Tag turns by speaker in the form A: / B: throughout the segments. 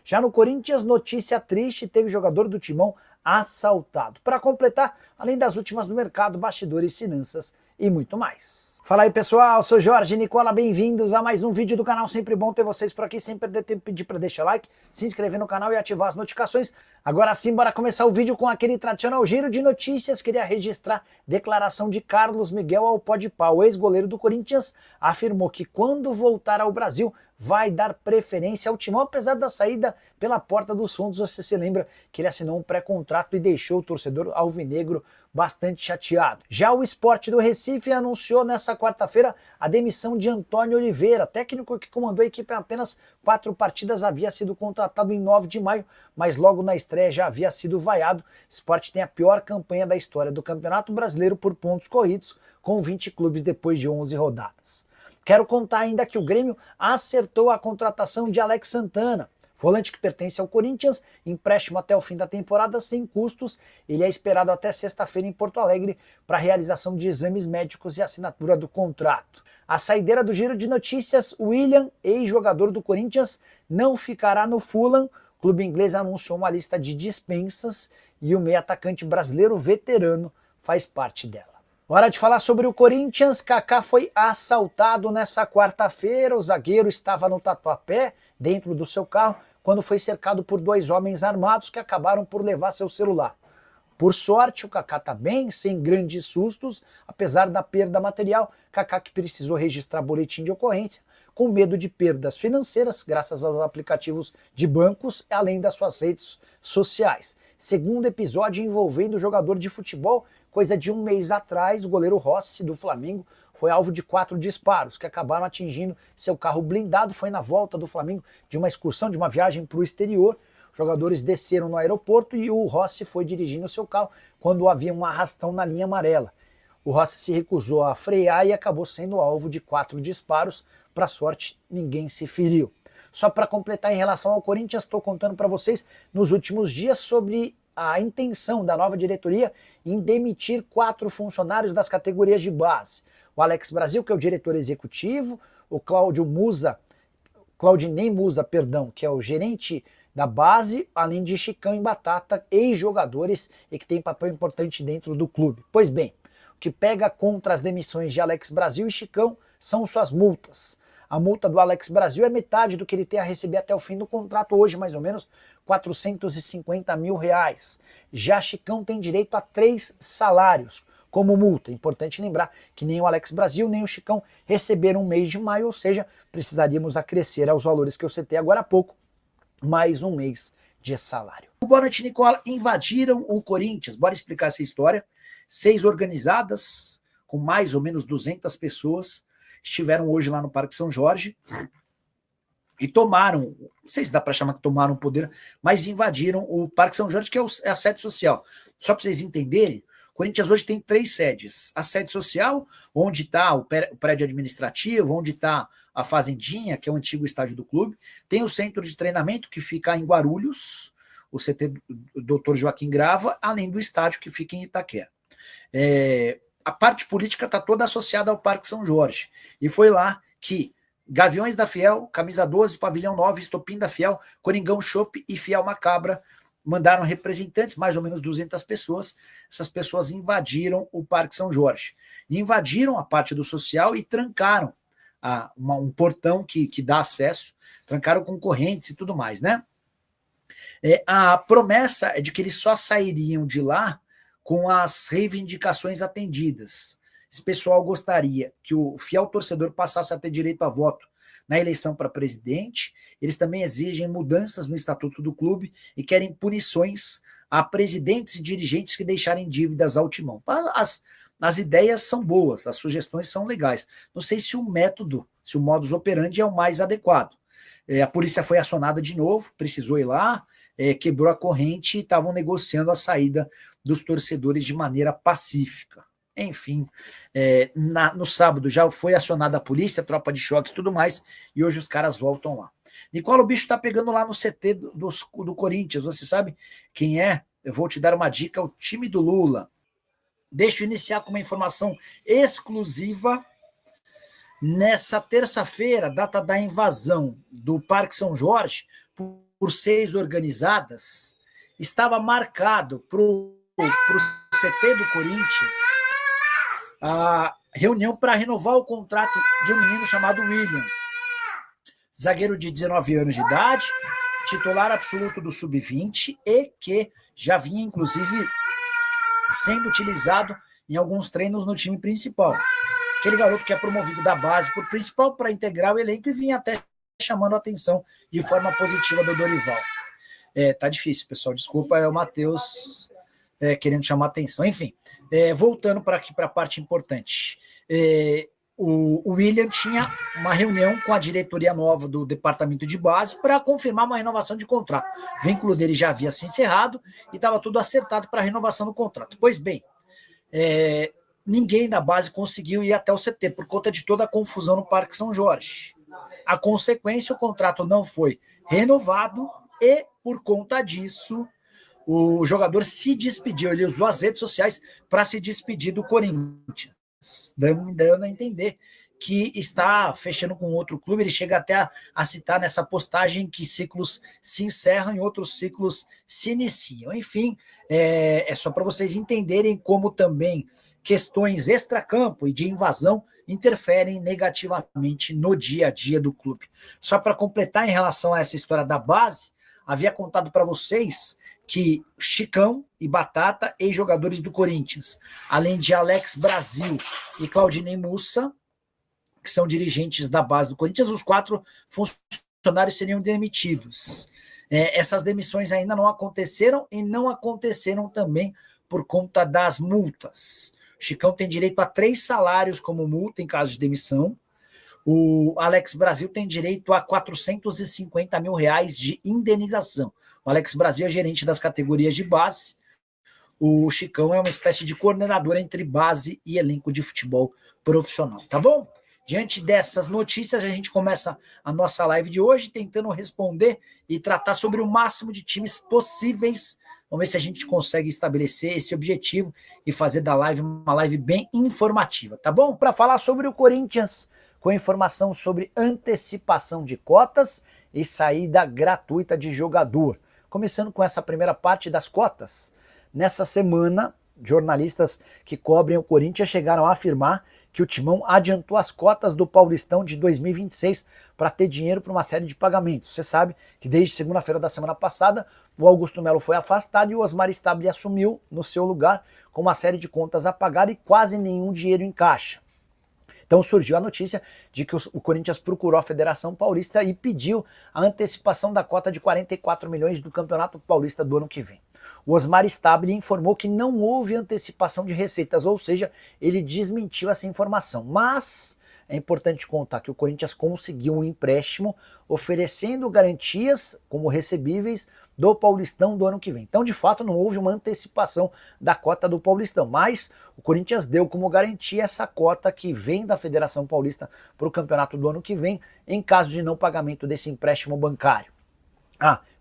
A: Já no Corinthians, notícia triste, teve jogador do Timão assaltado. Para completar, além das últimas do mercado, bastidores, finanças e muito mais. Fala aí pessoal, sou Jorge Nicola, bem-vindos a mais um vídeo do canal, sempre bom ter vocês por aqui, sem perder tempo, pedir para deixar like, se inscrever no canal e ativar as notificações. Agora sim, bora começar o vídeo com aquele tradicional giro de notícias. Queria registrar declaração de Carlos Miguel ao Podpah. O ex-goleiro do Corinthians afirmou que quando voltar ao Brasil vai dar preferência ao Timão, apesar da saída pela porta dos fundos. Você se lembra que ele assinou um pré-contrato e deixou o torcedor alvinegro bastante chateado. Já o Sport do Recife anunciou nessa quarta-feira a demissão de Antônio Oliveira, técnico que comandou a equipe em apenas 4 partidas, havia sido contratado em 9 de maio, mas logo na estreia já havia sido vaiado. Sport tem a pior campanha da história do Campeonato Brasileiro por pontos corridos, com 20 clubes depois de 11 rodadas. Quero contar ainda que o Grêmio acertou a contratação de Alex Santana, volante que pertence ao Corinthians, empréstimo até o fim da temporada sem custos. Ele é esperado até sexta-feira em Porto Alegre para a realização de exames médicos e assinatura do contrato. A saideira do giro de notícias, William, ex-jogador do Corinthians, não ficará no Fulham. O clube inglês anunciou uma lista de dispensas e o meio-atacante brasileiro veterano faz parte dela. Hora de falar sobre o Corinthians. Kaká foi assaltado nessa quarta-feira. O zagueiro estava no Tatuapé, dentro do seu carro, quando foi cercado por 2 homens armados que acabaram por levar seu celular. Por sorte, o Kaká está bem, sem grandes sustos, apesar da perda material. Kaká que precisou registrar boletim de ocorrência, com medo de perdas financeiras, graças aos aplicativos de bancos, além das suas redes sociais. Segundo episódio envolvendo o jogador de futebol, coisa de 1 mês atrás, o goleiro Rossi, do Flamengo, foi alvo de 4 disparos, que acabaram atingindo seu carro blindado. Foi na volta do Flamengo de uma excursão, de uma viagem para o exterior. Os jogadores desceram no aeroporto e o Rossi foi dirigindo o seu carro quando havia um arrastão na linha amarela. O Rossi se recusou a frear e acabou sendo alvo de 4 disparos. Para sorte, ninguém se feriu. Só para completar em relação ao Corinthians, estou contando para vocês nos últimos dias sobre a intenção da nova diretoria em demitir 4 funcionários das categorias de base. O Alex Brasil, que é o diretor executivo, o Claudinei Musa, que é o gerente da base, além de Chicão e Batata, ex-jogadores e que tem papel importante dentro do clube. Pois bem, o que pega contra as demissões de Alex Brasil e Chicão são suas multas. A multa do Alex Brasil é metade do que ele tem a receber até o fim do contrato, hoje mais ou menos 450 mil reais. Já Chicão tem direito a 3 salários como multa. Importante lembrar que nem o Alex Brasil nem o Chicão receberam um mês de maio, ou seja, precisaríamos acrescer aos valores que eu citei agora há pouco, mais um mês de salário. O Boa Noite, Nicola, invadiram o Corinthians. Bora explicar essa história. 6 organizadas, com mais ou menos 200 pessoas, estiveram hoje lá no Parque São Jorge e tomaram, não sei se dá para chamar que tomaram o poder, mas invadiram o Parque São Jorge, que é a sede social. Só para vocês entenderem, o Corinthians hoje tem 3 sedes. A sede social, onde está o prédio administrativo, onde está a Fazendinha, que é o antigo estádio do clube. Tem o centro de treinamento, que fica em Guarulhos, o CT Dr. Joaquim Grava, além do estádio que fica em Itaquera. A parte política está toda associada ao Parque São Jorge. E foi lá que Gaviões da Fiel, Camisa 12, Pavilhão 9, Estopim da Fiel, Coringão Chopp e Fiel Macabra mandaram representantes, mais ou menos 200 pessoas. Essas pessoas invadiram o Parque São Jorge. Invadiram a parte do social e trancaram um portão que dá acesso, trancaram com correntes e tudo mais, né? A promessa é de que eles só sairiam de lá com as reivindicações atendidas. Esse pessoal gostaria que o fiel torcedor passasse a ter direito a voto na eleição para presidente. Eles também exigem mudanças no estatuto do clube e querem punições a presidentes e dirigentes que deixarem dívidas ao Timão. As ideias são boas, as sugestões são legais. Não sei se o método, se o modus operandi é o mais adequado. A polícia foi acionada de novo, precisou ir lá, quebrou a corrente e estavam negociando a saída dos torcedores de maneira pacífica. Enfim, no sábado já foi acionada a polícia, tropa de choque e tudo mais, e hoje os caras voltam lá. Nicola, o bicho tá pegando lá no CT do Corinthians, você sabe quem é? Eu vou te dar uma dica, o time do Lula. Deixa eu iniciar com uma informação exclusiva. Nessa terça-feira, data da invasão do Parque São Jorge, por 6 organizadas, estava marcado para o CT do Corinthians a reunião para renovar o contrato de um menino chamado William, zagueiro de 19 anos de idade, titular absoluto do Sub-20 e que já vinha, inclusive, sendo utilizado em alguns treinos no time principal. Aquele garoto que é promovido da base para o principal para integrar o elenco e vinha até chamando a atenção de forma positiva do Dorival. Tá difícil, pessoal, desculpa, é o Matheus querendo chamar a atenção. Enfim, voltando para aqui para a parte importante. O William tinha uma reunião com a diretoria nova do departamento de base para confirmar uma renovação de contrato. O vínculo dele já havia se encerrado e estava tudo acertado para a renovação do contrato. Pois bem, ninguém da base conseguiu ir até o CT por conta de toda a confusão no Parque São Jorge. A consequência, o contrato não foi renovado e, por conta disso, o jogador se despediu. Ele usou as redes sociais para se despedir do Corinthians, dando a entender que está fechando com outro clube. Ele chega até a citar nessa postagem que ciclos se encerram e outros ciclos se iniciam. Enfim, é só para vocês entenderem como também questões extracampo e de invasão interferem negativamente no dia a dia do clube. Só para completar em relação a essa história da base, havia contado para vocês que Chicão e Batata, ex-jogadores do Corinthians, além de Alex Brasil e Claudinei Mussa, que são dirigentes da base do Corinthians, os 4 funcionários seriam demitidos. Essas demissões ainda não aconteceram e não aconteceram também por conta das multas. O Chicão tem direito a 3 salários como multa em caso de demissão. O Alex Brasil tem direito a R$450 mil de indenização. O Alex Brasil é gerente das categorias de base. O Chicão é uma espécie de coordenador entre base e elenco de futebol profissional, tá bom? Diante dessas notícias, a gente começa a nossa live de hoje tentando responder e tratar sobre o máximo de times possíveis. Vamos ver se a gente consegue estabelecer esse objetivo e fazer da live uma live bem informativa, tá bom? Para falar sobre o Corinthians, com informação sobre antecipação de cotas e saída gratuita de jogador. Começando com essa primeira parte das cotas. Nessa semana, jornalistas que cobrem o Corinthians chegaram a afirmar que o Timão adiantou as cotas do Paulistão de 2026 para ter dinheiro para uma série de pagamentos. Você sabe que desde segunda-feira da semana passada, o Augusto Melo foi afastado e o Osmar Stabile assumiu no seu lugar com uma série de contas a pagar e quase nenhum dinheiro em caixa. Então surgiu a notícia de que o Corinthians procurou a Federação Paulista e pediu a antecipação da cota de 44 milhões do Campeonato Paulista do ano que vem. O Osmar Stabile informou que não houve antecipação de receitas, ou seja, ele desmentiu essa informação. Mas é importante contar que o Corinthians conseguiu um empréstimo oferecendo garantias como recebíveis do Paulistão do ano que vem. Então, de fato, não houve uma antecipação da cota do Paulistão, mas o Corinthians deu como garantia essa cota que vem da Federação Paulista para o campeonato do ano que vem, em caso de não pagamento desse empréstimo bancário.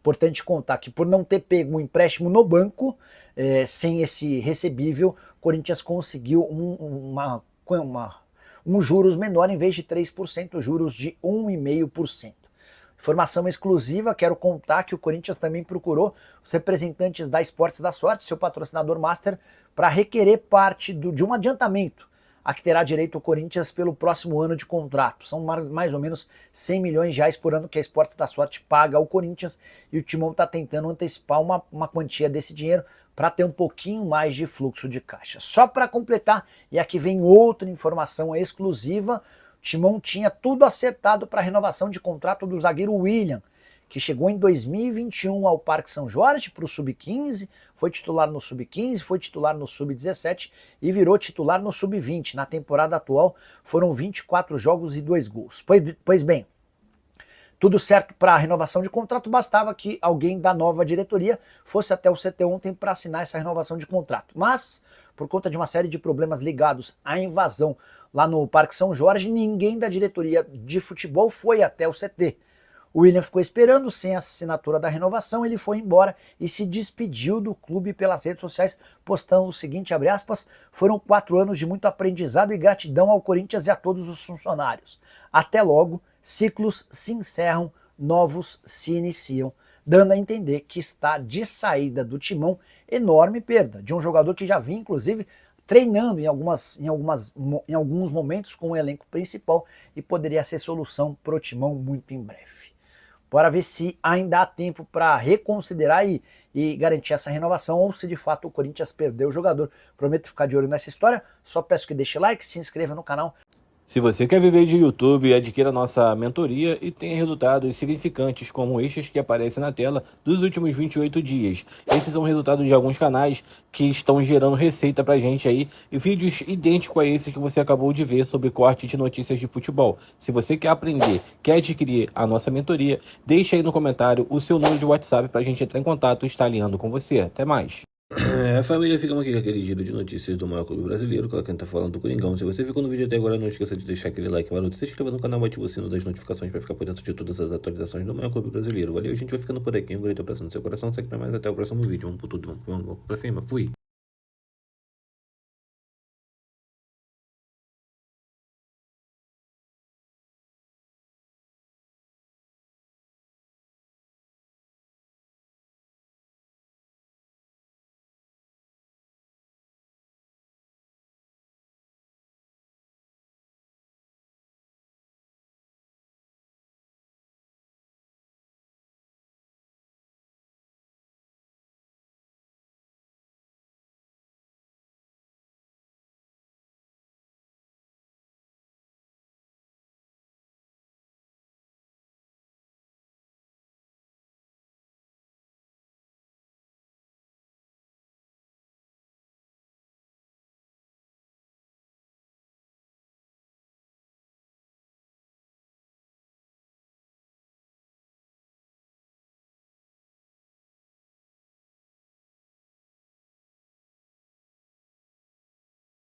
A: Importante contar que por não ter pego um empréstimo no banco, sem esse recebível, o Corinthians conseguiu um juros menor em vez de 3%, juros de 1,5%. Informação exclusiva, quero contar que o Corinthians também procurou os representantes da Esportes da Sorte, seu patrocinador master, para requerer parte de um adiantamento a que terá direito o Corinthians pelo próximo ano de contrato. São mais ou menos 100 milhões de reais por ano que a Esportes da Sorte paga ao Corinthians e o Timão está tentando antecipar uma quantia desse dinheiro para ter um pouquinho mais de fluxo de caixa. Só para completar, e aqui vem outra informação exclusiva, o Timão tinha tudo acertado para a renovação de contrato do zagueiro William, que chegou em 2021 ao Parque São Jorge para o Sub-15, foi titular no Sub-15, foi titular no Sub-17 e virou titular no Sub-20. Na temporada atual foram 24 jogos e 2 gols. Pois bem, tudo certo para a renovação de contrato, bastava que alguém da nova diretoria fosse até o CT ontem para assinar essa renovação de contrato. Mas, por conta de uma série de problemas ligados à invasão lá no Parque São Jorge, ninguém da diretoria de futebol foi até o CT. O William ficou esperando, sem a assinatura da renovação, ele foi embora e se despediu do clube pelas redes sociais, postando o seguinte, abre aspas, foram 4 anos de muito aprendizado e gratidão ao Corinthians e a todos os funcionários. Até logo, ciclos se encerram, novos se iniciam. dando a entender que está de saída do Timão. Enorme perda de um jogador que já vinha, inclusive, treinando em alguns momentos com o elenco principal e poderia ser solução para o Timão muito em breve. Bora ver se ainda há tempo para reconsiderar e garantir essa renovação, ou se de fato o Corinthians perdeu o jogador. Prometo ficar de olho nessa história, só peço que deixe like, se inscreva no canal.
B: Se você quer viver de YouTube, adquira nossa mentoria e tenha resultados significantes como estes que aparecem na tela dos últimos 28 dias. Esses são resultados de alguns canais que estão gerando receita pra gente aí e vídeos idênticos a esse que você acabou de ver sobre corte de notícias de futebol. Se você quer aprender, quer adquirir a nossa mentoria, deixe aí no comentário o seu número de WhatsApp pra gente entrar em contato e estar alinhando com você. Até mais! Família, ficamos aqui com aquele giro de notícias do maior clube brasileiro, com quem tá falando do Coringão. Se você ficou no vídeo até agora, não esqueça de deixar aquele like maroto, se inscreva no canal e ative o sino das notificações para ficar por dentro de todas as atualizações do maior clube brasileiro. Valeu, a gente vai ficando por aqui, um grande abraço no seu coração, segue pra mais, até o próximo vídeo. Vamos por tudo, vamos pra cima, fui!